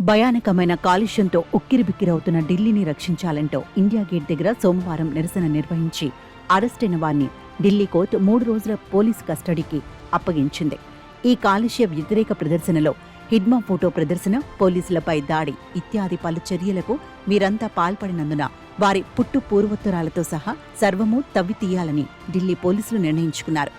భయానకమైన కాలుష్యంతో ఉక్కిరిబిక్కిరవుతున్న ఢిల్లీని రక్షించాలంటూ India gate దగ్గర సోమవారం నిరసన నిర్వహించి అరెస్టైన వారిని ఢిల్లీ కోర్టు 3 రోజుల పోలీసు కస్టడీకి అప్పగించింది. ఈ కాలుష్య వ్యతిరేక ప్రదర్శనలో హిడ్మా ఫోటో ప్రదర్శన, పోలీసులపై దాడి ఇత్యాది పలు చర్యలకు వీరంతా పాల్పడినందున వారి పుట్టు పూర్వోత్తరాలతో సహా సర్వమూ తవ్వి తీయాలని ఢిల్లీ పోలీసులు నిర్ణయించుకున్నారు.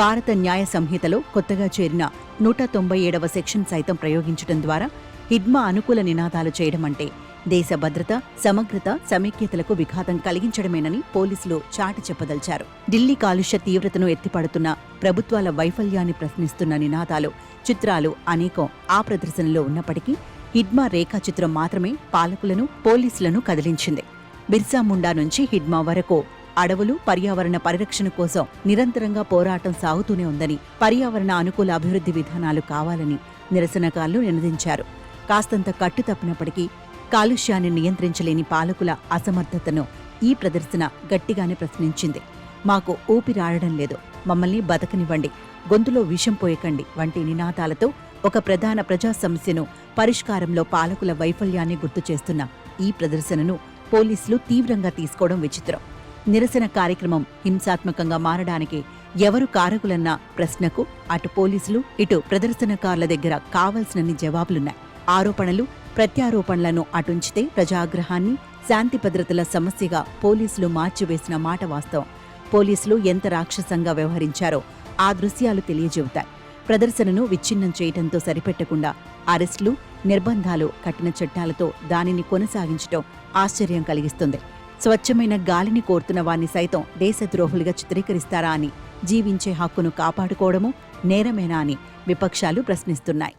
భారత న్యాయ సంహితలో కొత్తగా చేరిన 197వ సెక్షన్ సైతం ప్రయోగించడం ద్వారా హిడ్మా అనుకూల నినాదాలు చేయడమంటే దేశ భద్రత, సమగ్రత, సమైక్యతలకు విఘాతం కలిగించడమేనని పోలీసులు చాటి చెప్పదలిచారు. ఢిల్లీ కాలుష్య తీవ్రతను ఎత్తిపడుతున్న ప్రభుత్వాల వైఫల్యాన్ని ప్రశ్నిస్తున్న నినాదాలు, చిత్రాలు అనేకం ఆ ప్రదర్శనలో ఉన్నప్పటికీ హిడ్మా రేఖాచిత్రం మాత్రమే పాలకులను, పోలీసులను కదిలించింది. బిర్సా ముండా నుంచి హిడ్మా వరకు అడవులు, పర్యావరణ పరిరక్షణ కోసం నిరంతరంగా పోరాటం సాగుతూనే ఉందని, పర్యావరణ అనుకూల అభివృద్ధి విధానాలు కావాలని నిరసనకారులు నినదించారు. కాస్తంత కట్టు తప్పినప్పటికీ కాలుష్యాన్ని నియంత్రించలేని పాలకుల అసమర్థతను ఈ ప్రదర్శన గట్టిగానే ప్రశ్నించింది. మాకు ఊపిరాడడం లేదు, మమ్మల్ని బతకనివ్వండి, గొంతులో విషం పోయకండి వంటి నినాదాలతో ఒక ప్రధాన ప్రజా సమస్యను పరిష్కారంలో పాలకుల వైఫల్యాన్ని గుర్తు చేస్తున్న ఈ ప్రదర్శనను పోలీసులు తీవ్రంగా తీసుకోవడం విచిత్రం. నిరసన కార్యక్రమం హింసాత్మకంగా మారడానికి ఎవరు కారకులన్న ప్రశ్నకు అటు పోలీసులు, ఇటు ప్రదర్శనకారుల దగ్గర కావలసినన్ని జవాబులున్నాయి. ఆరోపణలు, ప్రత్యారోపణలను అటుంచితే ప్రజాగ్రహాన్ని శాంతి భద్రతల సమస్యగా పోలీసులు మార్చివేసిన మాట వాస్తవం. పోలీసులు ఎంత రాక్షసంగా వ్యవహరించారో ఆ దృశ్యాలు తెలియజెబుతాయి. ప్రదర్శనను విచ్ఛిన్నం చేయడంతో సరిపెట్టకుండా అరెస్టులు, నిర్బంధాలు, కఠిన చట్టాలతో దానిని కొనసాగించడం ఆశ్చర్యం కలిగిస్తుంది. స్వచ్ఛమైన గాలిని కోరుతున్న వారిని సైతం దేశద్రోహులుగా చిత్రీకరిస్తారా అని, జీవించే హక్కును కాపాడుకోవడము నేరమేనా అని విపక్షాలు ప్రశ్నిస్తున్నాయి.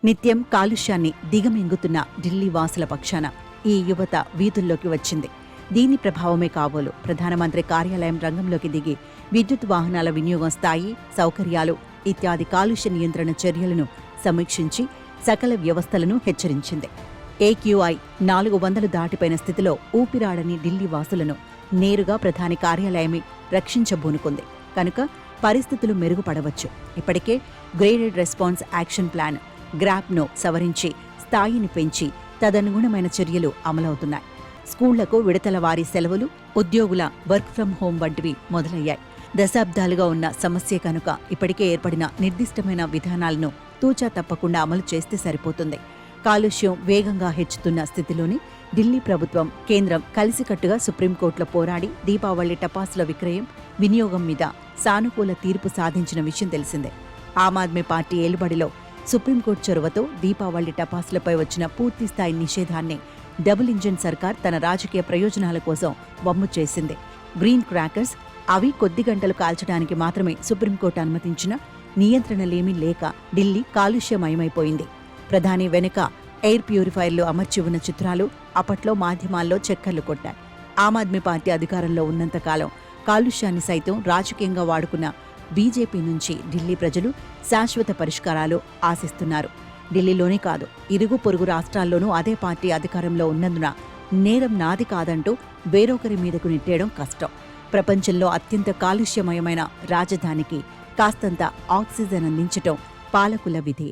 నిత్యం కాలుష్యాన్ని దిగమింగుతున్న ఢిల్లీ వాసుల పక్షాన ఈ యువత వీధుల్లోకి వచ్చింది. దీని ప్రభావమే కాబోలు ప్రధానమంత్రి కార్యాలయం రంగంలోకి దిగి విద్యుత్ వాహనాల వినియోగం స్థాయి, సౌకర్యాలు ఇత్యాది కాలుష్య నియంత్రణ చర్యలను సమీక్షించి సకల వ్యవస్థలను హెచ్చరించింది. AQI 400 దాటిపోయిన స్థితిలో ఊపిరాడని ఢిల్లీ వాసులను నేరుగా ప్రధాని కార్యాలయమే రక్షించబూనుకుంది. కనుక పరిస్థితులు మెరుగుపడవచ్చు. ఇప్పటికే గ్రేడెడ్ రెస్పాన్స్ యాక్షన్ ప్లాన్ గ్రాప్ను సవరించి స్థాయిని పెంచి తదనుగుణమైన చర్యలు అమలవుతున్నాయి. స్కూళ్లకు విడతల వారీ సెలవులు, ఉద్యోగుల వర్క్ ఫ్రం హోం వంటివి మొదలయ్యాయి. దశాబ్దాలుగా ఉన్న సమస్య కనుక ఇప్పటికే ఏర్పడిన నిర్దిష్టమైన విధానాలను తూచా తప్పకుండా అమలు చేస్తే సరిపోతుంది. కాలుష్యం వేగంగా హెచ్చుతున్న స్థితిలోని ఢిల్లీ ప్రభుత్వం, కేంద్రం కలిసికట్టుగా సుప్రీంకోర్టులో పోరాడి దీపావళి టపాసుల విక్రయం, వినియోగం మీద సానుకూల తీర్పు సాధించిన విషయం తెలిసిందే. ఆమ్ ఆద్మీ పార్టీ ఏలుబడిలో సుప్రీంకోర్టు చొరవతో దీపావళి టపాసులపై వచ్చిన పూర్తిస్థాయి నిషేధాన్ని డబుల్ ఇంజిన్ సర్కార్ తన రాజకీయ ప్రయోజనాల కోసం వమ్ము చేసింది. గ్రీన్ క్రాకర్స్, అవి కొద్ది గంటలు కాల్చడానికి మాత్రమే సుప్రీంకోర్టు అనుమతించిన నియంత్రణలేమీ లేక ఢిల్లీ కాలుష్యమయమైపోయింది. ప్రధాని వెనుక ఎయిర్ ప్యూరిఫైర్లు అమర్చి ఉన్న చిత్రాలు అప్పట్లో మాధ్యమాల్లో చక్కర్లు కొట్టాయి. ఆమ్ ఆద్మీ పార్టీ అధికారంలో ఉన్నంతకాలం కాలుష్యాన్ని సైతం రాజకీయంగా వాడుకున్న బీజేపీ నుంచి ఢిల్లీ ప్రజలు శాశ్వత పరిష్కారాలు ఆశిస్తున్నారు. ఢిల్లీలోనే కాదు, ఇరుగు పొరుగు రాష్ట్రాల్లోనూ అదే పార్టీ అధికారంలో ఉన్నందున నేరం నాది కాదంటూ వేరొకరి మీదకు నెట్టేయడం కష్టం. ప్రపంచంలో అత్యంత కాలుష్యమయమైన రాజధానికి కాస్తంత ఆక్సిజన్ అందించటం పాలకుల విధి.